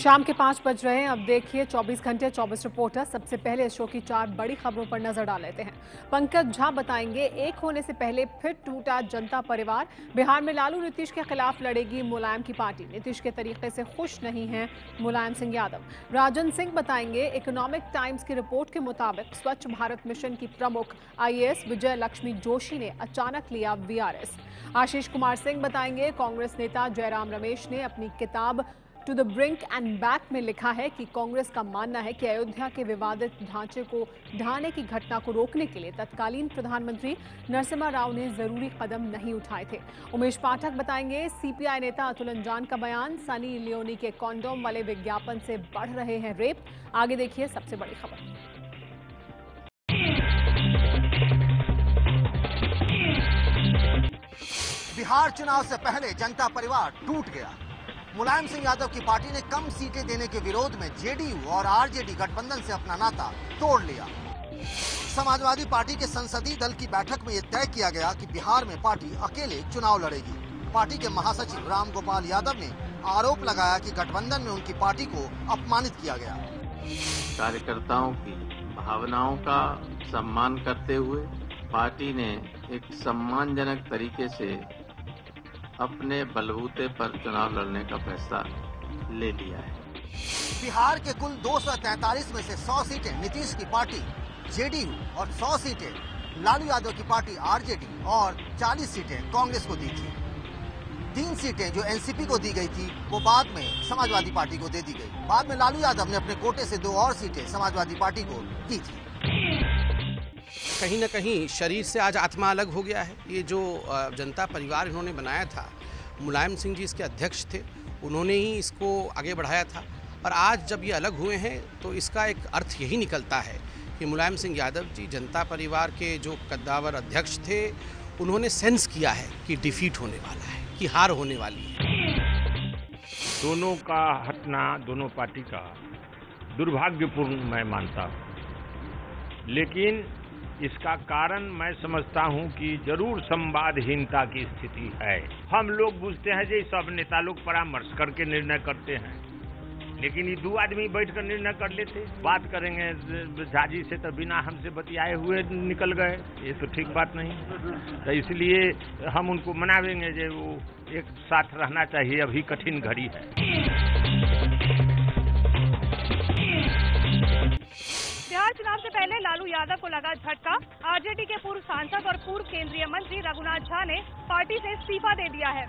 शाम के 5 बज रहे हैं। अब देखिए 24 घंटे 24 रिपोर्टर। सबसे पहले इस शो की 4 बड़ी खबरों पर नजर डाल लेते हैं। पंकज झा बताएंगे, एक होने से पहले फिर टूटा जनता परिवार। बिहार में लालू नीतीश के खिलाफ लड़ेगी मुलायम की पार्टी। नीतीश के तरीके से खुश नहीं हैं मुलायम सिंह यादव। राजन सिंह बताएंगे, इकोनॉमिक टाइम्स की रिपोर्ट के मुताबिक स्वच्छ भारत मिशन की प्रमुख IAS विजय लक्ष्मी जोशी ने अचानक लिया VRS। आशीष कुमार सिंह बताएंगे, कांग्रेस नेता जयराम रमेश ने अपनी किताब to the brink and back में लिखा है कि कांग्रेस का मानना है कि अयोध्या के विवादित ढांचे को ढहाने की घटना को रोकने के लिए तत्कालीन प्रधानमंत्री नरसिम्हा राव ने जरूरी कदम नहीं उठाए थे। उमेश पाठक बताएंगे, CPI नेता अतुल अंजान का बयान, सनी लियोनी के कॉन्डोम वाले विज्ञापन से बढ़ रहे हैं रेप। आगे देखिए सबसे बड़ी खबर। बिहार चुनाव से पहले जनता परिवार टूट गया। मुलायम सिंह यादव की पार्टी ने कम सीटें देने के विरोध में JDU और RJD गठबंधन से अपना नाता तोड़ लिया। समाजवादी पार्टी के संसदीय दल की बैठक में यह तय किया गया कि बिहार में पार्टी अकेले चुनाव लड़ेगी। पार्टी के महासचिव राम गोपाल यादव ने आरोप लगाया कि गठबंधन में उनकी पार्टी को अपमानित किया गया। कार्यकर्ताओं की भावनाओं का सम्मान करते हुए पार्टी ने एक सम्मानजनक तरीके से अपने बलबूते पर चुनाव लड़ने का फैसला ले लिया है। बिहार के कुल 243 में से 100 सीटें नीतीश की पार्टी JDU और 100 सीटें लालू यादव की पार्टी RJD और 40 सीटें कांग्रेस को दी थी। 3 सीटें जो NCP को दी गई थी वो बाद में समाजवादी पार्टी को दे दी गई। बाद में लालू यादव ने अपने कोटे से 2 और सीटें समाजवादी पार्टी को दी थी। कहीं न कहीं शरीर से आज आत्मा अलग हो गया है। ये जो जनता परिवार इन्होंने बनाया था, मुलायम सिंह जी इसके अध्यक्ष थे, उन्होंने ही इसको आगे बढ़ाया था। और आज जब ये अलग हुए हैं तो इसका एक अर्थ यही निकलता है कि मुलायम सिंह यादव जी जनता परिवार के जो कद्दावर अध्यक्ष थे, उन्होंने सेंस किया है कि डिफीट होने वाला है, कि हार होने वाली है। दोनों का हटना, दोनों पार्टी का दुर्भाग्यपूर्ण मैं मानता हूँ, लेकिन इसका कारण मैं समझता हूं कि जरूर संवादहीनता की स्थिति है। हम लोग बुझते हैं कि सब नेता लोग परामर्श करके निर्णय करते हैं, लेकिन ये 2 आदमी बैठकर निर्णय कर लेते। बात करेंगे झाजी से तो बिना हमसे बतियाए हुए निकल गए, ये तो ठीक बात नहीं। तो इसलिए हम उनको मनावेंगे कि वो एक साथ रहना चाहिए, अभी कठिन घड़ी है। बिहार चुनाव से पहले लालू यादव को लगा झटका। RJD के पूर्व सांसद और पूर्व केंद्रीय मंत्री रघुनाथ झा ने पार्टी से इस्तीफा दे दिया है।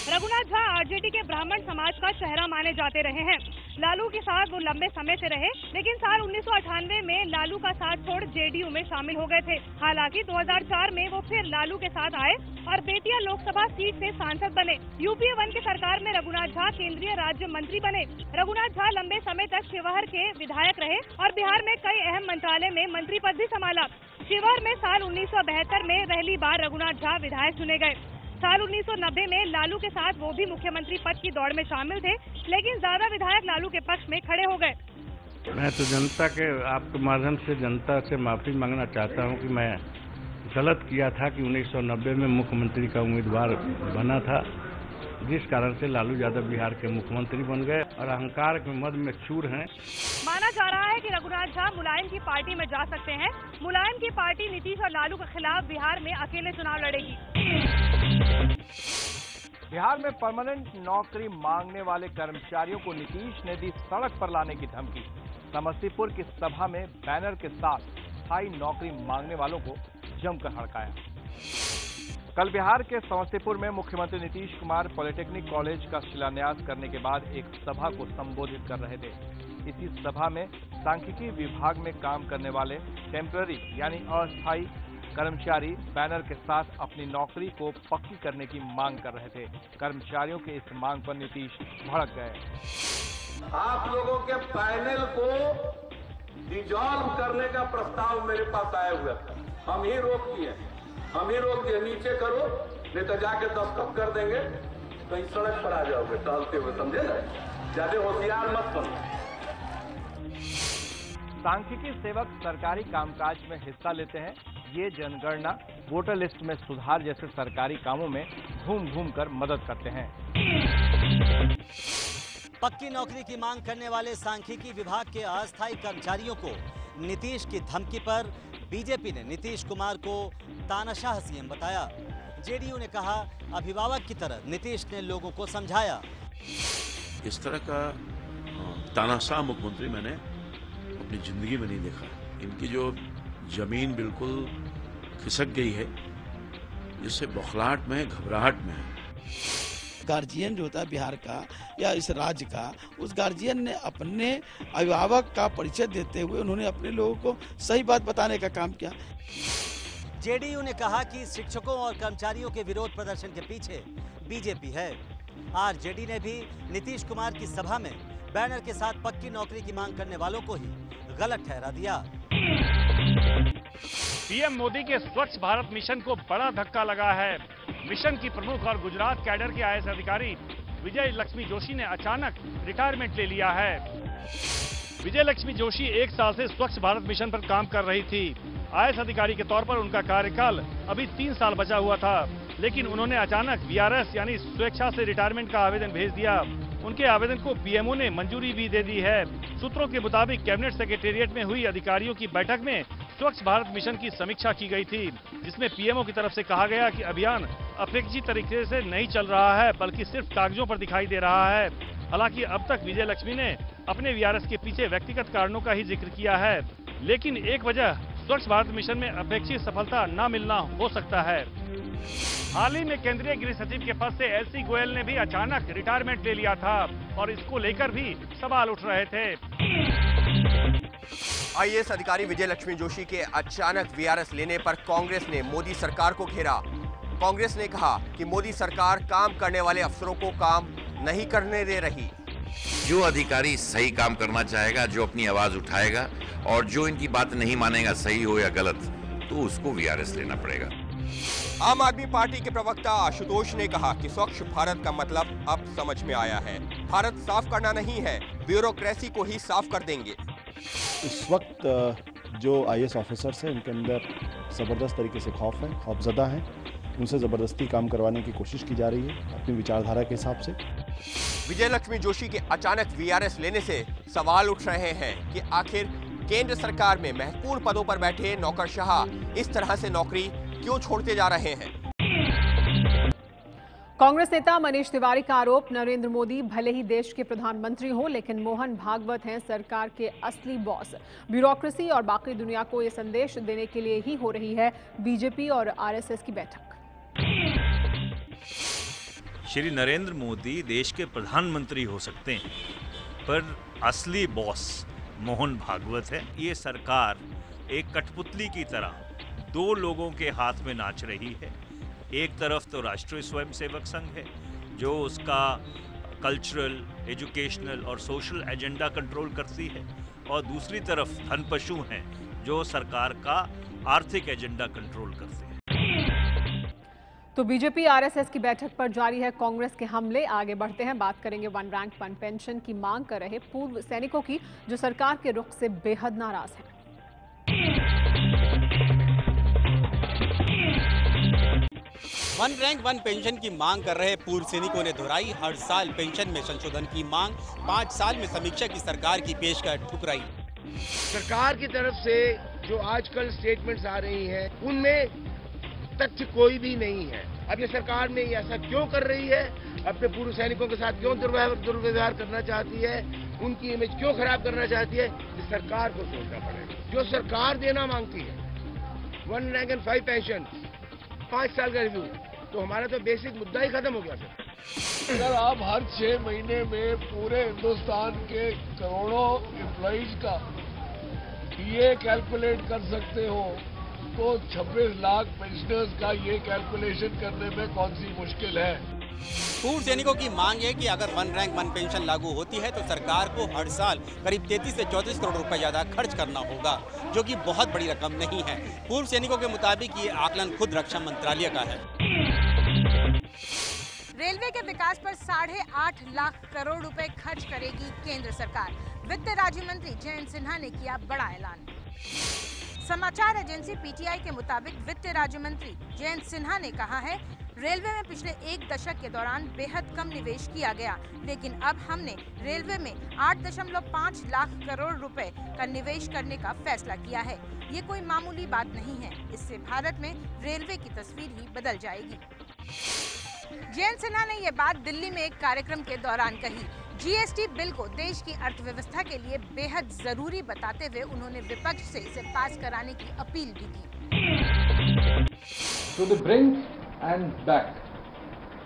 रघुनाथ झा RJD के ब्राह्मण समाज का चेहरा माने जाते रहे हैं। लालू के साथ वो लंबे समय से रहे, लेकिन साल 1998 में लालू का साथ छोड़ JDU में शामिल हो गए थे। हालांकि 2004 में वो फिर लालू के साथ आए और बेतिया लोकसभा सीट से सांसद बने। UPA 1 की सरकार में रघुनाथ झा केंद्रीय राज्य मंत्री बने। रघुनाथ झा लंबे समय तक शिवहर के विधायक रहे और बिहार में कई अहम मंत्रालय में मंत्री पद भी संभाला। शिवहर में साल 1972 में पहली बार रघुनाथ झा विधायक चुने गए। साल 1990 में लालू के साथ वो भी मुख्यमंत्री पद की दौड़ में शामिल थे, लेकिन ज्यादा विधायक लालू के पक्ष में खड़े हो गए। मैं तो जनता के आपके माध्यम से जनता से माफी मांगना चाहता हूं कि मैं गलत किया था कि 1990 में मुख्यमंत्री का उम्मीदवार बना था, जिस कारण से लालू यादव बिहार के मुख्यमंत्री बन गए और अहंकार के मद में चूर हैं। माना जा रहा है कि रघुनाथ झा मुलायम की पार्टी में जा सकते हैं। मुलायम की पार्टी नीतीश और लालू के खिलाफ बिहार में अकेले चुनाव लड़ेगी। बिहार में परमानेंट नौकरी मांगने वाले कर्मचारियों को नीतीश ने दी सड़क पर लाने की धमकी। समस्तीपुर की सभा में बैनर के साथ स्थायी नौकरी मांगने वालों को जमकर हड़काया। कल बिहार के समस्तीपुर में मुख्यमंत्री नीतीश कुमार पॉलिटेक्निक कॉलेज का शिलान्यास करने के बाद एक सभा को संबोधित कर रहे थे। इसी सभा में सांख्यिकी विभाग में काम करने वाले टेम्पररी यानी अस्थायी कर्मचारी बैनर के साथ अपनी नौकरी को पक्की करने की मांग कर रहे थे। कर्मचारियों के इस मांग पर नीतीश भड़क गए। आप लोगों के पैनल को डिसॉल्व करने का प्रस्ताव मेरे पास आया हुआ था, हम ही रोक दिए, नीचे करो नहीं तो जाके दस्तखत कर देंगे। तो इस सड़क पर आ जाओगे टहलते हुए, समझे ना? ज्यादा होशियार मत बनो। सांख्यिकी सेवक सरकारी कामकाज में हिस्सा लेते हैं। ये जनगणना, वोटर लिस्ट में सुधार जैसे सरकारी कामों में घूम घूम कर मदद करते हैं। पक्की नौकरी की मांग करने वाले सांख्यिकी विभाग के अस्थायी कर्मचारियों को नीतीश की धमकी पर बीजेपी ने नीतीश कुमार को तानाशाह सीएम बताया। जेडीयू ने कहा अभिभावक की तरह नीतीश ने लोगों को समझाया। इस तरह का तानाशाह मुख्यमंत्री मैंने अपनी जिंदगी में नहीं देखा। इनकी जो जमीन बिल्कुल खिसक गई है, जिससे बौखलाहट में, घबराहट में है। गार्जियन जो होता है बिहार का या इस राज्य का, उस गार्जियन ने अपने अभिभावक का परिचय देते हुए उन्होंने अपने लोगों को सही बात बताने का काम किया। जेडीयू ने कहा कि शिक्षकों और कर्मचारियों के विरोध प्रदर्शन के पीछे बीजेपी है। आरजेडी ने भी नीतीश कुमार की सभा में बैनर के साथ पक्की नौकरी की मांग करने वालों को ही गलत ठहरा दिया। पीएम मोदी के स्वच्छ भारत मिशन को बड़ा धक्का लगा है। मिशन की प्रमुख और गुजरात कैडर के आईएएस अधिकारी विजय लक्ष्मी जोशी ने अचानक रिटायरमेंट ले लिया है। विजय लक्ष्मी जोशी 1 साल से स्वच्छ भारत मिशन पर काम कर रही थी। आईएएस अधिकारी के तौर पर उनका कार्यकाल अभी 3 साल बचा हुआ था, लेकिन उन्होंने अचानक वीआरएस यानी स्वेच्छा से रिटायरमेंट का आवेदन भेज दिया। उनके आवेदन को पीएमओ ने मंजूरी भी दे दी है। सूत्रों के मुताबिक कैबिनेट सेक्रेटेरिएट में हुई अधिकारियों की बैठक में स्वच्छ भारत मिशन की समीक्षा की गई थी, जिसमें पीएमओ की तरफ से कहा गया कि अभियान अपेक्षित तरीके से नहीं चल रहा है, बल्कि सिर्फ कागजों पर दिखाई दे रहा है। हालांकि अब तक विजय लक्ष्मी ने अपने वीआरएस के पीछे व्यक्तिगत कारणों का ही जिक्र किया है, लेकिन एक वजह स्वच्छ भारत मिशन में अपेक्षित सफलता न मिलना हो सकता है। हाल ही में केंद्रीय गृह सचिव के पद से एलसी गोयल ने भी अचानक रिटायरमेंट ले लिया था और इसको लेकर भी सवाल उठ रहे थे। आईएएस अधिकारी विजय लक्ष्मी जोशी के अचानक वीआरएस लेने पर कांग्रेस ने मोदी सरकार को घेरा। कांग्रेस ने कहा कि मोदी सरकार काम करने वाले अफसरों को काम नहीं करने दे रही। जो अधिकारी सही काम करना चाहेगा, जो अपनी आवाज उठाएगा और जो इनकी बात नहीं मानेगा, सही हो या गलत, तो उसको वीआरएस लेना पड़ेगा। आम आदमी पार्टी के प्रवक्ता आशुतोष ने कहा कि स्वच्छ भारत का मतलब अब समझ में आया है। भारत साफ करना नहीं है, ब्यूरोक्रेसी को ही साफ कर देंगे। इस वक्त जो आईएएस ऑफिसर्स हैं, उनके अंदर ज़बरदस्त तरीके से खौफजदा हैं। उनसे ज़बरदस्ती काम करवाने की कोशिश की जा रही है अपनी विचारधारा के हिसाब से। विजय लक्ष्मी जोशी के अचानक वीआरएस लेने से सवाल उठ रहे हैं कि आखिर केंद्र सरकार में महत्वपूर्ण पदों पर बैठे नौकरशाह इस तरह से नौकरी क्यों छोड़ते जा रहे हैं। कांग्रेस नेता मनीष तिवारी का आरोप, नरेंद्र मोदी भले ही देश के प्रधानमंत्री हों, लेकिन मोहन भागवत हैं सरकार के असली बॉस। ब्यूरोक्रेसी और बाकी दुनिया को ये संदेश देने के लिए ही हो रही है बीजेपी और आरएसएस की बैठक। श्री नरेंद्र मोदी देश के प्रधानमंत्री हो सकते हैं, पर असली बॉस मोहन भागवत है। ये सरकार एक कठपुतली की तरह 2 लोगों के हाथ में नाच रही है। एक तरफ तो राष्ट्रीय स्वयंसेवक संघ है, जो उसका कल्चरल, एजुकेशनल और सोशल एजेंडा कंट्रोल करती है, और दूसरी तरफ धनपशु हैं, जो सरकार का आर्थिक एजेंडा कंट्रोल करते हैं। तो बीजेपी आरएसएस की बैठक पर जारी है कांग्रेस के हमले। आगे बढ़ते हैं, बात करेंगे 1 रैंक 1 पेंशन की मांग कर रहे पूर्व सैनिकों की, जो सरकार के रुख से बेहद नाराज हैं। 1 रैंक 1 पेंशन की मांग कर रहे पूर्व सैनिकों ने दोहराई हर साल पेंशन में संशोधन की मांग। 5 साल में समीक्षा की सरकार की पेशकश ठुकराई। सरकार की तरफ से जो आजकल स्टेटमेंट्स आ रही हैं, उनमें तथ्य कोई भी नहीं है। अब ये सरकार ने ऐसा क्यों कर रही है, अपने पूर्व सैनिकों के साथ क्यों दुर्व्यवहार करना चाहती है, उनकी इमेज क्यों खराब करना चाहती है, ये सरकार को सोचना पड़ेगा। जो सरकार देना मांगती है 1 रैंक एंड 5 पेंशन, 5 साल का रिव्यू, तो हमारा तो बेसिक मुद्दा ही खत्म हो गया सर। अगर आप हर 6 महीने में पूरे हिंदुस्तान के करोड़ों एम्प्लॉइज का ये कैलकुलेट कर सकते हो, तो 26 लाख पेंशनर्स का ये कैलकुलेशन करने में कौन सी मुश्किल है। पूर्व सैनिकों की मांग है कि अगर 1 रैंक 1 पेंशन लागू होती है तो सरकार को हर साल करीब 33 से 34 करोड़ रुपए ज्यादा खर्च करना होगा, जो कि बहुत बड़ी रकम नहीं है। पूर्व सैनिकों के मुताबिक ये आकलन खुद रक्षा मंत्रालय का है। रेलवे के विकास पर 8.5 लाख करोड़ रुपए खर्च करेगी केंद्र सरकार। वित्त राज्य मंत्री जयंत सिन्हा ने किया बड़ा ऐलान। समाचार एजेंसी पीटीआई के मुताबिक वित्त राज्य मंत्री जयंत सिन्हा ने कहा है, रेलवे में पिछले 1 दशक के दौरान बेहद कम निवेश किया गया, लेकिन अब हमने रेलवे में 8.5 लाख करोड़ रुपए का निवेश करने का फैसला किया है। ये कोई मामूली बात नहीं है। इससे भारत में रेलवे की तस्वीर ही बदल जाएगी। जयंत सिन्हा ने ये बात दिल्ली में एक कार्यक्रम के दौरान कही। जीएसटी बिल को देश की अर्थव्यवस्था के लिए बेहद जरूरी बताते हुए उन्होंने विपक्ष से इसे पास कराने की अपील भी की। To the brink and back,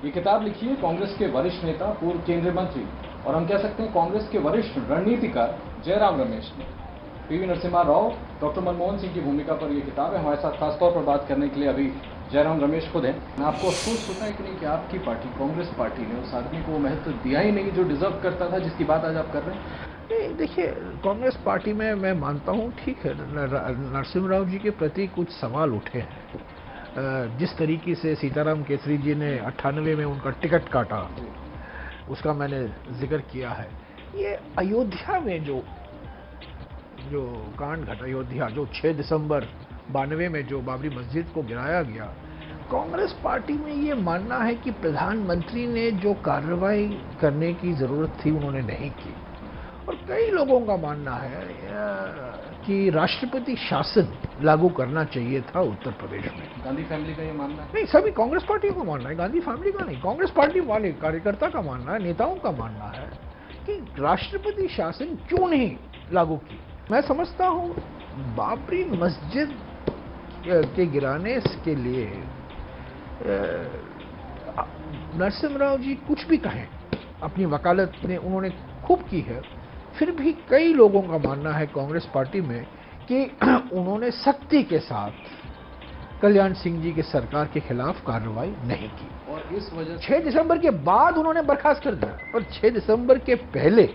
ये किताब लिखी है कांग्रेस के वरिष्ठ नेता, पूर्व केंद्रीय मंत्री और हम कह सकते हैं कांग्रेस के वरिष्ठ रणनीतिकार जयराम रमेश ने। पीवी नरसिम्हा राव, डॉक्टर मनमोहन सिंह की भूमिका पर यह किताब है। हमारे साथ खासतौर पर बात करने के लिए अभी जयराम रमेश खुद हैं। आपको अफसोस होता है कि नहीं कि आपकी पार्टी, कांग्रेस पार्टी ने उस आदमी को महत्व दिया ही नहीं जो डिजर्व करता था, जिसकी बात आज आप कर रहे हैं? नहीं, देखिए, कांग्रेस पार्टी में मैं मानता हूँ, ठीक है, नरसिम्हा राव जी के प्रति कुछ सवाल उठे हैं। जिस तरीके से सीताराम केसरी जी ने 98 में उनका टिकट काटा, उसका मैंने जिक्र किया है। ये अयोध्या में जो कांड घटा, अयोध्या जो 6 दिसंबर 92 में जो बाबरी मस्जिद को गिराया गया, कांग्रेस पार्टी में ये मानना है कि प्रधानमंत्री ने जो कार्रवाई करने की जरूरत थी उन्होंने नहीं की। और कई लोगों का मानना है कि राष्ट्रपति शासन लागू करना चाहिए था उत्तर प्रदेश में। गांधी फैमिली का ये मानना है? नहीं, सभी कांग्रेस पार्टी का मानना है, गांधी फैमिली का नहीं। कांग्रेस पार्टी वाले कार्यकर्ता का मानना है, नेताओं का मानना है कि राष्ट्रपति शासन क्यों नहीं लागू की। मैं समझता हूं बाबरी मस्जिद के गिराने के लिए नरसिम्हा राव जी कुछ भी कहें, अपनी वकालत ने उन्होंने खूब की है, फिर भी कई लोगों का मानना है कांग्रेस पार्टी में कि उन्होंने सख्ती के साथ कल्याण सिंह जी की सरकार के खिलाफ कार्रवाई नहीं की। और इस वजह 6 दिसंबर के बाद उन्होंने बर्खास्त कर दिया, और 6 दिसंबर के पहले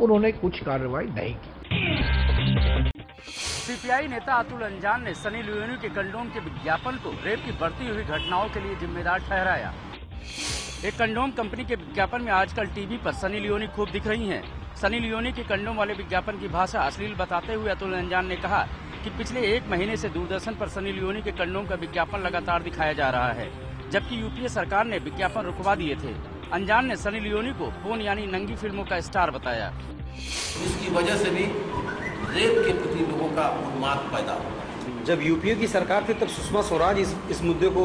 उन्होंने कुछ कार्रवाई नहीं की। सीपीआई नेता अतुल अंजान ने सनी लियोनी के कंडोम के विज्ञापन को रेप की बढ़ती हुई घटनाओं के लिए जिम्मेदार ठहराया। एक कंडोम कंपनी के विज्ञापन में आजकल टीवी पर सनी लियोनी खूब दिख रही हैं। सनी लियोनी के कंडोम वाले विज्ञापन की भाषा अश्लील बताते हुए अतुल अंजान ने कहा कि पिछले 1 महीने से दूरदर्शन पर सनी लियोनी के कंडोम का विज्ञापन लगातार दिखाया जा रहा है, जबकि यूपीए सरकार ने विज्ञापन रुकवा दिए थे। अंजान ने सनी लियोनी को पोर्न यानी नंगी फिल्मों का स्टार बताया। इसकी वजह से भी रेप के प्रति लोगों का उन्माद पैदा हुआ। जब यूपीए की सरकार थी तब सुषमा स्वराज इस मुद्दे को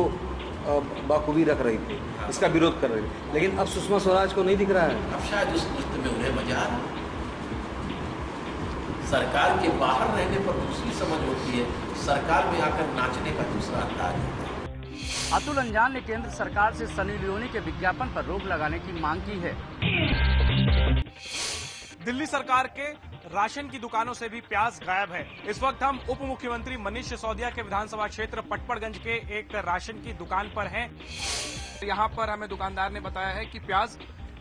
बाखूबी रख रही थी, इसका विरोध कर रही थी, लेकिन अब सुषमा स्वराज को नहीं दिख रहा है। अब शायद उस नृत्य में उन्हें मजा आ रहा है। सरकार के बाहर रहने पर दूसरी समझ होती है, सरकार में आकर नाचने का दूसरा अंदाज होता है। अतुल अंजान ने केंद्र सरकार से सनी लियोनी के विज्ञापन पर रोक लगाने की मांग की है। दिल्ली सरकार के राशन की दुकानों से भी प्याज गायब है। इस वक्त हम उप मुख्यमंत्री मनीष सिसोदिया के विधानसभा क्षेत्र पटपड़गंज के एक राशन की दुकान पर हैं। यहाँ पर हमें दुकानदार ने बताया है कि प्याज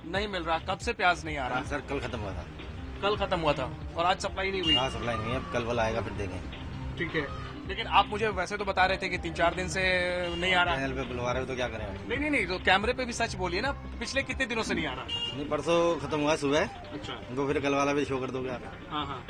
नहीं मिल रहा। कब से प्याज नहीं आ रहा? सर, कल खत्म हुआ था। कल खत्म हुआ था और आज सप्लाई नहीं हुई? हाँ, सप्लाई नहीं है, कल वाला आएगा, फिर देंगे। ठीक है, लेकिन आप मुझे वैसे तो बता रहे थे कि 3-4 दिन से नहीं आ रहा। चैनल पे बुलवा रहे हो तो क्या करें? नहीं, तो कैमरे पे भी सच बोलिए ना, पिछले कितने दिनों से नहीं आ रहा? नहीं, परसों खत्म हुआ सुबह। अच्छा, तो फिर कल वाला भी शो कर दोगे आप? हाँ।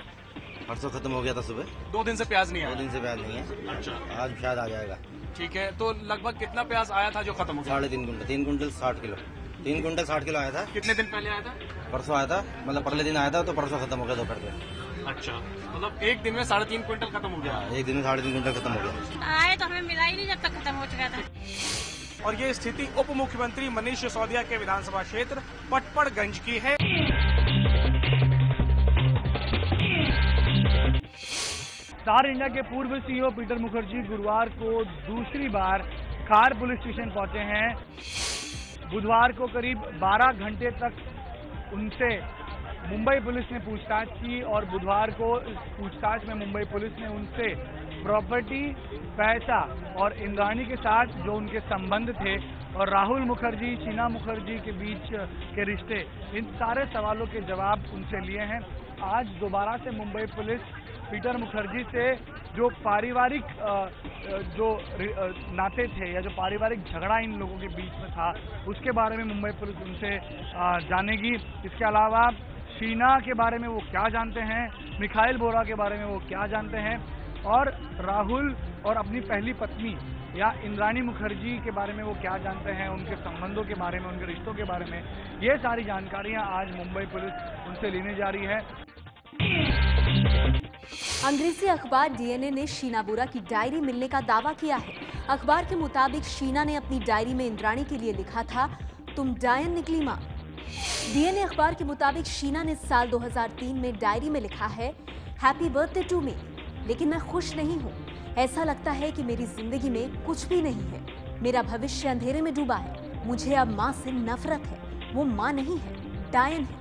परसों खत्म हो गया था सुबह। 2 दिन से प्याज नहीं आया? 2 दिन से प्याज नहीं है। अच्छा, आज शायद आ जाएगा। ठीक है, तो लगभग कितना प्याज आया था जो खत्म हो गया? 3.5 quintal, 3 quintal 60 kilo. 3 quintal 60 kilo आया था। कितने दिन पहले आया था? परसों आया था, मतलब पहले दिन आया था, तो परसों खत्म हो गया दोपहर में। अच्छा, मतलब एक दिन में 3.5 क्विंटल खत्म हो गया? एक दिन में 3.5 कुंटल खत्म हो गया। आए तो हमें मिला ही नहीं जब तक खत्म हो चुका था। और ये स्थिति उप मुख्यमंत्री मनीष सिसोदिया के विधानसभा क्षेत्र पटपड़गंज की है। स्टार इंडिया के पूर्व सीईओ पीटर मुखर्जी गुरुवार को दूसरी बार खार पुलिस स्टेशन पहुंचे हैं। बुधवार को करीब 12 घंटे तक उनसे मुंबई पुलिस ने पूछताछ की और बुधवार को इस पूछताछ में मुंबई पुलिस ने उनसे प्रॉपर्टी, पैसा और इंद्राणी के साथ जो उनके संबंध थे और राहुल मुखर्जी, शीना मुखर्जी के बीच के रिश्ते, इन सारे सवालों के जवाब उनसे लिए हैं। आज दोबारा से मुंबई पुलिस पीटर मुखर्जी से जो पारिवारिक जो नाते थे या जो पारिवारिक झगड़ा इन लोगों के बीच में था, उसके बारे में मुंबई पुलिस उनसे जानेगी। इसके अलावा शीना के बारे में वो क्या जानते हैं, मिखाइल बोरा के बारे में वो क्या जानते हैं, और राहुल और अपनी पहली पत्नी या इंद्राणी मुखर्जी के बारे में वो क्या जानते हैं, उनके संबंधों के बारे में, उनके रिश्तों के बारे में, ये सारी जानकारियां आज मुंबई पुलिस उनसे लेने जा रही है। अंग्रेजी अखबार डीएनए ने शीना बोरा की डायरी मिलने का दावा किया है। अखबार के मुताबिक शीना ने अपनी डायरी में इंद्राणी के लिए लिखा था, तुम डायन निकली मां। डीएनए अखबार के मुताबिक शीना ने साल 2003 में डायरी में लिखा है, हैप्पी बर्थडे टू मी, लेकिन मैं खुश नहीं हूँ। ऐसा लगता है कि मेरी जिंदगी में कुछ भी नहीं है, मेरा भविष्य अंधेरे में डूबा है, मुझे अब माँ से नफरत है, वो माँ नहीं है, डायन है।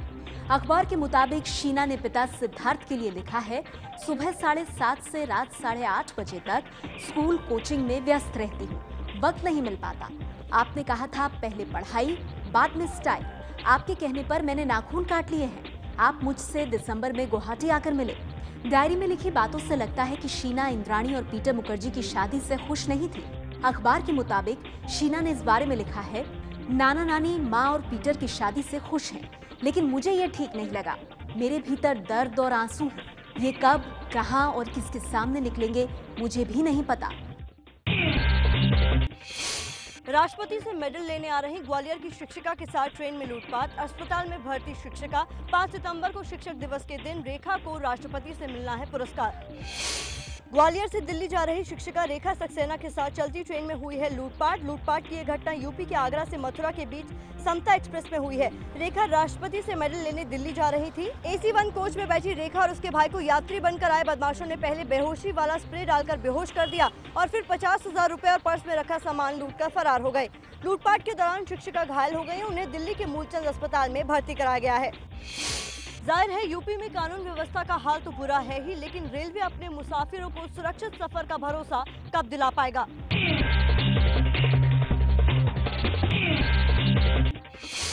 अखबार के मुताबिक शीना ने पिता सिद्धार्थ के लिए लिखा है, सुबह 7:30 से रात 8:30 बजे तक स्कूल कोचिंग में व्यस्त रहती हूँ, वक्त नहीं मिल पाता। आपने कहा था पहले पढ़ाई बाद में स्टाइल, आपके कहने पर मैंने नाखून काट लिए हैं। आप मुझसे दिसंबर में गुवाहाटी आकर मिले। डायरी में लिखी बातों से लगता है कि शीना इंद्राणी और पीटर मुखर्जी की शादी से खुश नहीं थी। अखबार के मुताबिक शीना ने इस बारे में लिखा है, नाना नानी माँ और पीटर की शादी से खुश हैं, लेकिन मुझे ये ठीक नहीं लगा। मेरे भीतर दर्द और आंसू हैं। ये कब, कहां और किसके सामने निकलेंगे मुझे भी नहीं पता। राष्ट्रपति से मेडल लेने आ रही ग्वालियर की शिक्षिका के साथ ट्रेन में लूटपाट, अस्पताल में भर्ती शिक्षिका। 5 सितंबर को शिक्षक दिवस के दिन रेखा को राष्ट्रपति से मिलना है पुरस्कार। ग्वालियर से दिल्ली जा रही शिक्षिका रेखा सक्सेना के साथ चलती ट्रेन में हुई है लूटपाट। लूटपाट की यह घटना यूपी के आगरा से मथुरा के बीच समता एक्सप्रेस में हुई है। रेखा राष्ट्रपति से मेडल लेने दिल्ली जा रही थी। AC1 कोच में बैठी रेखा और उसके भाई को यात्री बनकर आए बदमाशों ने पहले बेहोशी वाला स्प्रे डालकर बेहोश कर दिया और फिर 50,000 रुपए और पर्स में रखा सामान लूटकर फरार हो गए। लूटपाट के दौरान शिक्षिका घायल हो गई, उन्हें दिल्ली के मूलचंद अस्पताल में भर्ती कराया गया है। जाहिर है यूपी में कानून व्यवस्था का हाल तो बुरा है ही, लेकिन रेलवे अपने मुसाफिरों को सुरक्षित सफर का भरोसा कब दिला पाएगा।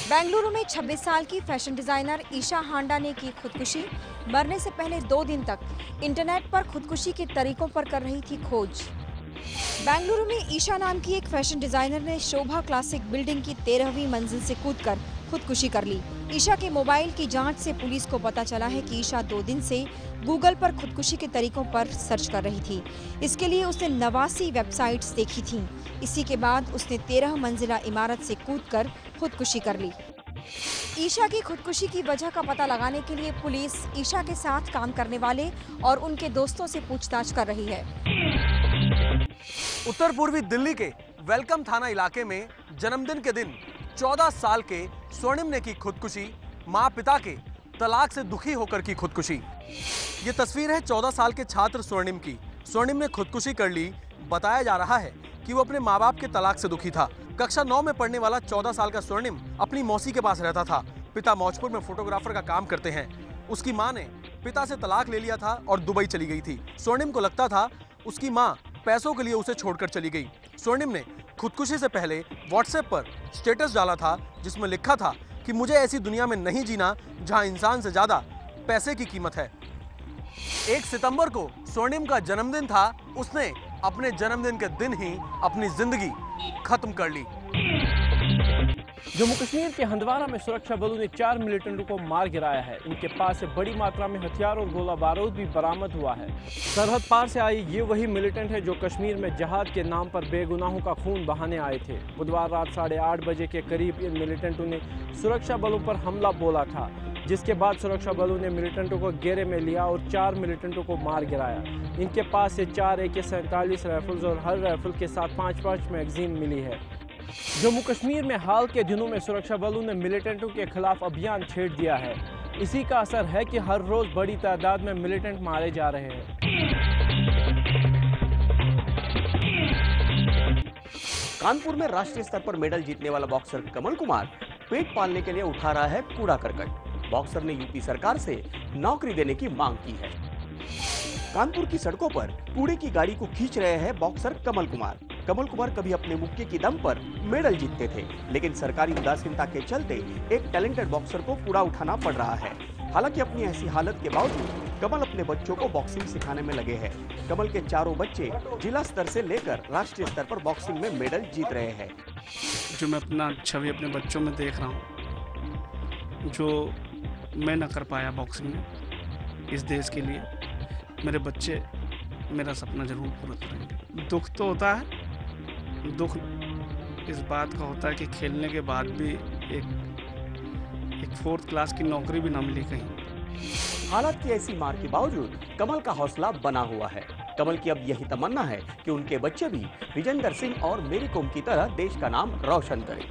बेंगलुरु में 26 साल की फैशन डिजाइनर ईशा हांडा ने की खुदकुशी। मरने से पहले 2 दिन तक इंटरनेट पर खुदकुशी के तरीकों पर कर रही थी खोज। बेंगलुरु में ईशा नाम की एक फैशन डिजाइनर ने शोभा क्लासिक बिल्डिंग की 13वीं मंजिल से कूदकर खुदकुशी कर ली। ईशा के मोबाइल की जांच से पुलिस को पता चला है कि ईशा 2 दिन से गूगल पर खुदकुशी के तरीकों पर सर्च कर रही थी। इसके लिए उसने 89 वेबसाइट्स देखी थीं। इसी के बाद उसने 13 मंजिला इमारत से कूदकर खुदकुशी कर ली। ईशा की खुदकुशी की वजह का पता लगाने के लिए पुलिस ईशा के साथ काम करने वाले और उनके दोस्तों से पूछताछ कर रही है। उत्तर पूर्वी दिल्ली के वेलकम थाना इलाके में जन्मदिन के दिन 14 साल के स्वर्णिम ने की खुदकुशी। मां पिता के तलाक से दुखी होकर की खुदकुशी। ये तस्वीर है 14 साल के छात्र स्वर्णिम की। स्वर्णिम ने खुदकुशी कर ली। बताया जा रहा है कि वो अपने माँ बाप के तलाक से दुखी था। कक्षा 9 में पढ़ने वाला 14 साल का स्वर्णिम अपनी मौसी के पास रहता था। पिता मौजपुर में फोटोग्राफर का काम करते हैं। उसकी माँ ने पिता से तलाक ले लिया था और दुबई चली गई थी। स्वर्णिम को लगता था उसकी माँ पैसों के लिए उसे छोड़कर चली गई। स्वर्णिम ने खुदकुशी से पहले व्हाट्सएप पर स्टेटस डाला था जिसमें लिखा था कि मुझे ऐसी दुनिया में नहीं जीना जहां इंसान से ज्यादा पैसे की कीमत है। 1 सितंबर को स्वर्णिम का जन्मदिन था। उसने अपने जन्मदिन के दिन ही अपनी जिंदगी खत्म कर ली। जम्मू कश्मीर के हंदवारा में सुरक्षा बलों ने 4 मिलिटेंटों को मार गिराया है। इनके पास से बड़ी मात्रा में हथियार और गोला बारूद भी बरामद हुआ है। सरहद पार से आई ये वही मिलिटेंट है जो कश्मीर में जहाद के नाम पर बेगुनाहों का खून बहाने आए थे। बुधवार रात 8:30 बजे के करीब इन मिलिटेंटों ने सुरक्षा बलों पर हमला बोला था, जिसके बाद सुरक्षा बलों ने मिलिटेंटों को घेरे में लिया और 4 मिलिटेंटों को मार गिराया। इनके पास से 4 AK-47 राइफल्स और हर राइफल के साथ 5-5 मैगजीन मिली है। जम्मू कश्मीर में हाल के दिनों में सुरक्षा बलों ने मिलिटेंटों के खिलाफ अभियान छेड़ दिया है। इसी का असर है कि हर रोज बड़ी तादाद में मिलिटेंट मारे जा रहे हैं। कानपुर में राष्ट्रीय स्तर पर मेडल जीतने वाला बॉक्सर कमल कुमार पेट पालने के लिए उठा रहा है कूड़ा करकट। बॉक्सर ने यूपी सरकार से नौकरी देने की मांग की है। कानपुर की सड़कों पर कूड़े की गाड़ी को खींच रहे हैं बॉक्सर कमल कुमार। कमल कुमार कभी अपने मुक्के की दम पर मेडल जीतते थे, लेकिन सरकारी उदासीनता के चलते एक टैलेंटेड बॉक्सर को कूड़ा उठाना पड़ रहा है। हालांकि अपनी ऐसी हालत के बावजूद कमल अपने बच्चों को बॉक्सिंग सिखाने में लगे हैं। कमल के चारों बच्चे जिला स्तर से लेकर राष्ट्रीय स्तर पर बॉक्सिंग में मेडल जीत रहे हैं। जो मैं अपना छवि अपने बच्चों में देख रहा हूँ, जो मैं न कर पाया बॉक्सिंग में इस देश के लिए, मेरे बच्चे मेरा सपना जरूर पूरा करेंगे। दुख तो होता है, दुख इस बात का होता है कि खेलने के बाद भी एक 4th क्लास की नौकरी भी ना मिली कहीं। हालात की ऐसी मार के बावजूद कमल का हौसला बना हुआ है। कमल की अब यही तमन्ना है कि उनके बच्चे भी विजेंदर सिंह और मेरी कोम की तरह देश का नाम रोशन करें।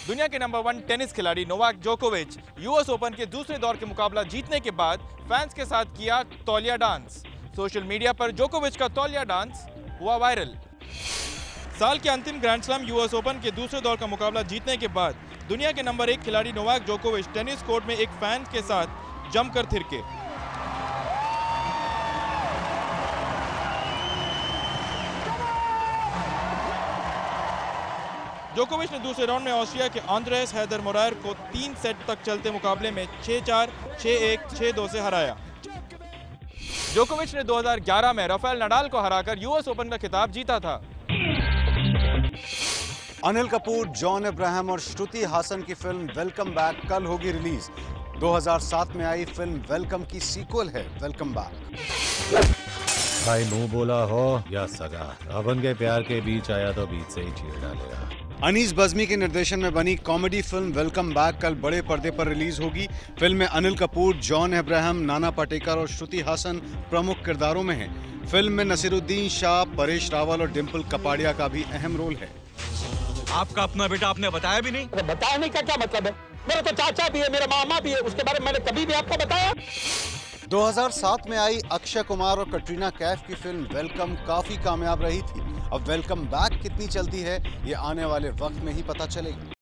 दुनिया के नंबर 1 टेनिस खिलाड़ी नोवाक जोकोविच यूएस ओपन के दूसरे दौर के मुकाबला जीतने के बाद फैंस के साथ किया तौलिया डांस। सोशल मीडिया पर जोकोविच का तौलिया डांस हुआ वायरल। साल के अंतिम ग्रैंड स्लैम यूएस ओपन के दूसरे दौर का मुकाबला जीतने के बाद दुनिया के नंबर 1 खिलाड़ी नोवाक जोकोविच टेनिस कोर्ट में एक फैन के साथ जमकर थिरके। जोकोविच ने दूसरे राउंड में ऑस्ट्रिया के आंद्रेस हैदर मोरायर को 3 सेट तक चलते मुकाबले में 6-4, 6-1, 6-2 से हराया। जोकोविच ने 2011 में राफेल नडाल को हराकर यूएस ओपन का खिताब जीता था। अनिल कपूर, जॉन अब्राहम और श्रुति हासन की फिल्म वेलकम बैक कल होगी रिलीज। 2007 में आई फिल्म वेलकम की सीक्वल है वेलकम बैक। भाई मुंह बोला हो या सगा, अब उनके प्यार के बीच आया तो बीच से ही चीर डालेगा। अनीस बज़मी के निर्देशन में बनी कॉमेडी फिल्म वेलकम बैक कल बड़े पर्दे पर रिलीज होगी। फिल्म में अनिल कपूर, जॉन अब्राहम, नाना पाटेकर और श्रुति हासन प्रमुख किरदारों में हैं। फिल्म में नसीरुद्दीन शाह, परेश रावल और डिम्पल कपाड़िया का भी अहम रोल है। आपका अपना बेटा आपने बताया भी नहीं? बताने का क्या मतलब है? मेरा तो चाचा भी है, मेरा मामा भी है, उसके बारे में मैंने कभी भी आपको बताया? 2007 में आई अक्षय कुमार और कटरीना कैफ की फिल्म वेलकम काफी कामयाब रही थी। अब वेलकम बैक कितनी चलती है ये आने वाले वक्त में ही पता चलेगा।